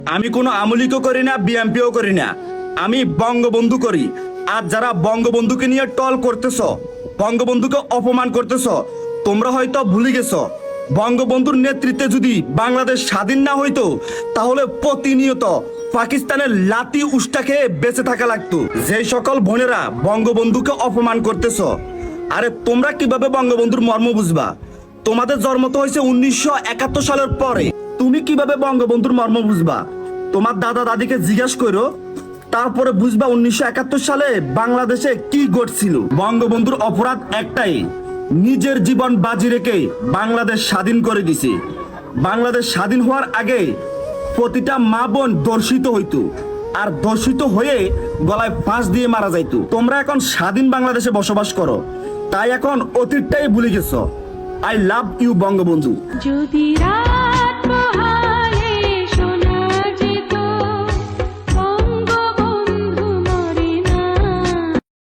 আমি কোনো আমলিকও করি না, বিএমপিও করি না, আমি বঙ্গবন্ধু করি। আর যারা বঙ্গবন্ধুকে নিয়ে টল করতেছ, বঙ্গবন্ধুকে অপমান করতেছ, তোমরা হয়তো ভুলে গেছো বঙ্গবন্ধুর নেতৃত্বে যদি বাংলাদেশ স্বাধীন না হইতো তাহলে প্রতিনিয়ত পাকিস্তানের লাতি উষ্টা খেয়ে বেঁচে থাকা লাগতো। যে সকল বোনেরা বঙ্গবন্ধুকে অপমান করতেছ, আরে তোমরা কিভাবে বঙ্গবন্ধুর মর্ম বুঝবা? তোমাদের জন্ম তো হয়েছে 1971 সালের পরে। তুমি কিভাবে বঙ্গবন্ধুর মর্ম বুঝবা? তোমার দাদা দাদিকে জিজ্ঞাসা করো, তারপরে বুঝবা 1971 সালে বাংলাদেশে কি ঘটছিল। বঙ্গবন্ধুর অপরাধ একটাই, নিজের জীবন বাজি রেখে বাংলাদেশ স্বাধীন করে দিছে। বাংলাদেশ স্বাধীন হওয়ার আগে প্রতিটা মা বোন দর্শিত হইতো, আর দর্শিত হয়ে গলায় ফাঁস দিয়ে মারা যাইতো। তোমরা এখন স্বাধীন বাংলাদেশে বসবাস করো, তাই এখন অতীতটাই ভুলে গেছো। I love you Bangabandhu. যদি